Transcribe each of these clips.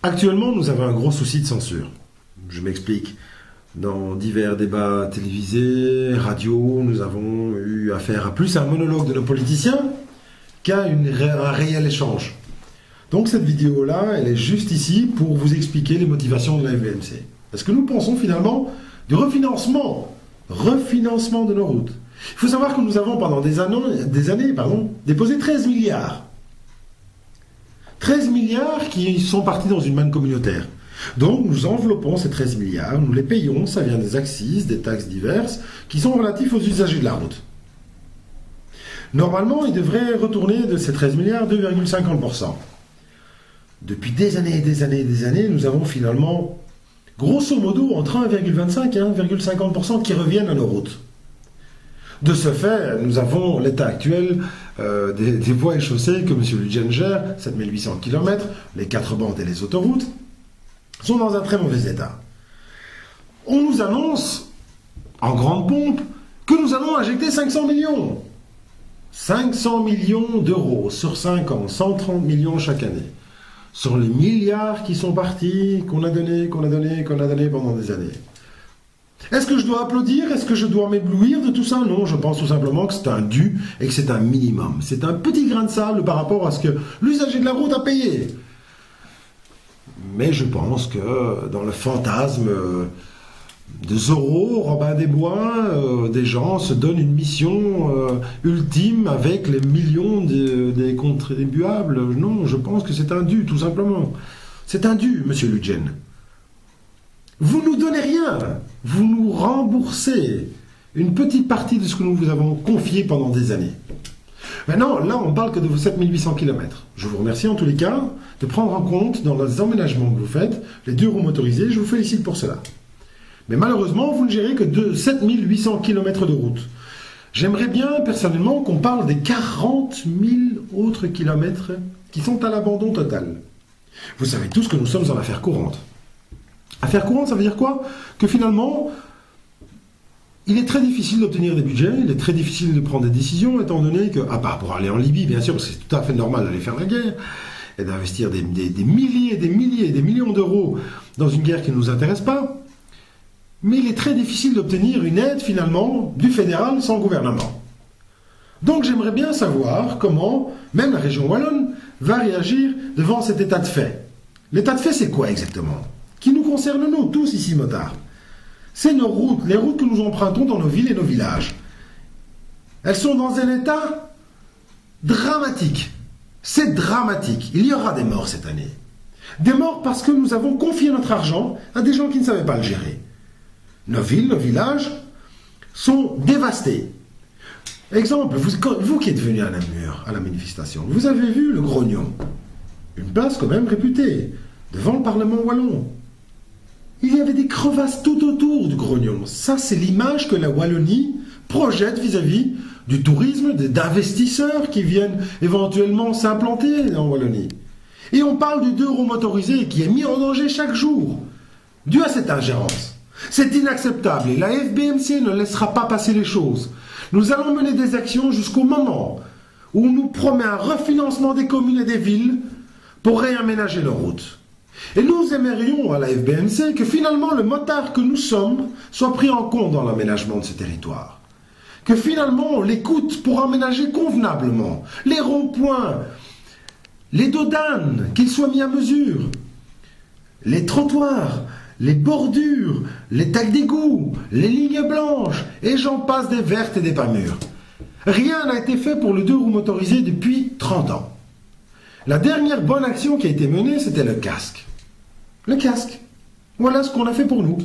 Actuellement, nous avons un gros souci de censure. Je m'explique. Dans divers débats télévisés, radio, nous avons eu affaire à plus à un monologue de nos politiciens qu'à un réel échange. Donc cette vidéo-là, elle est juste ici pour vous expliquer les motivations de la FBMC. Parce que nous pensons finalement du refinancement de nos routes. Il faut savoir que nous avons pendant des années, déposé 13 milliards. 13 milliards qui sont partis dans une manne communautaire. Donc nous enveloppons ces 13 milliards, nous les payons, ça vient des accises, des taxes diverses, qui sont relatifs aux usagers de la route. Normalement, ils devraient retourner de ces 13 milliards 2,50%. Depuis des années et des années et des années, nous avons finalement, grosso modo, entre 1,25 et 1,50% qui reviennent à nos routes. De ce fait, nous avons l'état actuel des voies et chaussées que M. Ludgen gère, 7800 km, les 4 bandes et les autoroutes, sont dans un très mauvais état. On nous annonce, en grande pompe, que nous allons injecter 500 millions. 500 millions d'euros sur 5 ans, 130 millions chaque année. Sur les milliards qui sont partis, qu'on a donné pendant des années. Est-ce que je dois applaudir? Est-ce que je dois m'éblouir de tout ça? Non, je pense tout simplement que c'est un dû et que c'est un minimum. C'est un petit grain de sable par rapport à ce que l'usager de la route a payé. Mais je pense que dans le fantasme de Zorro, Robin des Bois, des gens se donnent une mission ultime avec les millions des contribuables. Non, je pense que c'est un dû, tout simplement. C'est un dû, monsieur Ludgen. Vous nous donnez rien. Vous nous remboursez une petite partie de ce que nous vous avons confié pendant des années. Maintenant, là, on parle que de vos 7800 km. Je vous remercie en tous les cas de prendre en compte dans les emménagements que vous faites les 2 roues motorisées. Je vous félicite pour cela. Mais malheureusement, vous ne gérez que de 7800 km de route. J'aimerais bien, personnellement, qu'on parle des 40 000 autres kilomètres qui sont à l'abandon total. Vous savez tous que nous sommes en affaires courantes. Affaires courantes, ça veut dire quoi? Que finalement, il est très difficile d'obtenir des budgets, il est très difficile de prendre des décisions, étant donné que, à part pour aller en Libye, bien sûr, parce que c'est tout à fait normal d'aller faire la guerre, et d'investir des milliers, des milliers, des millions d'euros dans une guerre qui ne nous intéresse pas, mais il est très difficile d'obtenir une aide, finalement, du fédéral sans gouvernement. Donc j'aimerais bien savoir comment, même la région wallonne, va réagir devant cet état de fait. L'état de fait, c'est quoi exactement? Qui nous concerne, nous, tous ici, motards. C'est nos routes, les routes que nous empruntons dans nos villes et nos villages. Elles sont dans un état dramatique. C'est dramatique. Il y aura des morts cette année. Des morts parce que nous avons confié notre argent à des gens qui ne savaient pas le gérer. Nos villes, nos villages sont dévastés. Exemple, vous qui êtes venu à Namur, à la manifestation, vous avez vu le Grognon. Une place quand même réputée, devant le Parlement wallon. Il y avait des crevasses tout autour du Grognon. Ça, c'est l'image que la Wallonie projette vis-à-vis du tourisme, d'investisseurs qui viennent éventuellement s'implanter en Wallonie. Et on parle du 2 roues motorisées qui est mis en danger chaque jour, dû à cette ingérence. C'est inacceptable et la FBMC ne laissera pas passer les choses. Nous allons mener des actions jusqu'au moment où on nous promet un refinancement des communes et des villes pour réaménager leurs routes. Et nous aimerions à la FBMC que finalement le motard que nous sommes soit pris en compte dans l'aménagement de ce territoire. Que finalement on l'écoute pour aménager convenablement les ronds-points, les dos d'âne, qu'ils soient mis à mesure, les trottoirs, les bordures, les tacs d'égout, les lignes blanches, et j'en passe des vertes et des pas mûres. Rien n'a été fait pour le 2 roues motorisé depuis 30 ans. La dernière bonne action qui a été menée, c'était le casque. Le casque. Voilà ce qu'on a fait pour nous,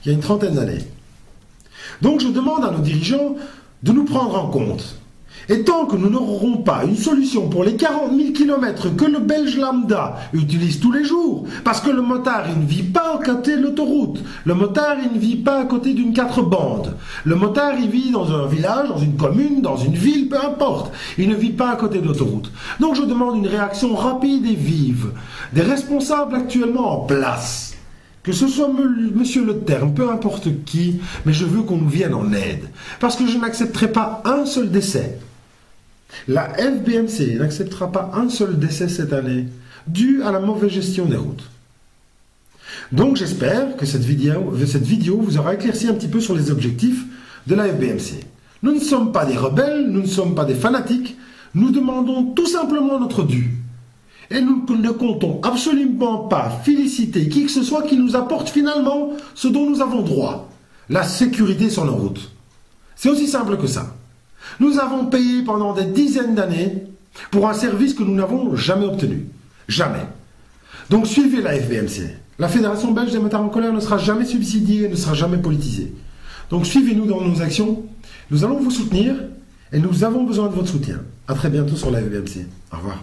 il y a une trentaine d'années. Donc je demande à nos dirigeants de nous prendre en compte. Et tant que nous n'aurons pas une solution pour les 40 000 km que le Belge lambda utilise tous les jours, parce que le motard, il ne vit pas à côté de l'autoroute, le motard, il ne vit pas à côté d'une 4 bandes, le motard, il vit dans un village, dans une commune, dans une ville, peu importe, il ne vit pas à côté de l'autoroute. Donc je demande une réaction rapide et vive des responsables actuellement en place, que ce soit monsieur le terme, peu importe qui, mais je veux qu'on nous vienne en aide, parce que je n'accepterai pas un seul décès. La FBMC n'acceptera pas un seul décès cette année, dû à la mauvaise gestion des routes. Donc j'espère que cette vidéo vous aura éclairci un petit peu sur les objectifs de la FBMC. Nous ne sommes pas des rebelles, nous ne sommes pas des fanatiques, nous demandons tout simplement notre dû. Et nous ne comptons absolument pas féliciter qui que ce soit qui nous apporte finalement ce dont nous avons droit, la sécurité sur nos routes. C'est aussi simple que ça. Nous avons payé pendant des dizaines d'années pour un service que nous n'avons jamais obtenu. Jamais. Donc suivez la FBMC. La Fédération belge des motards en colère ne sera jamais subsidiée et ne sera jamais politisée. Donc suivez-nous dans nos actions. Nous allons vous soutenir et nous avons besoin de votre soutien. A très bientôt sur la FBMC. Au revoir.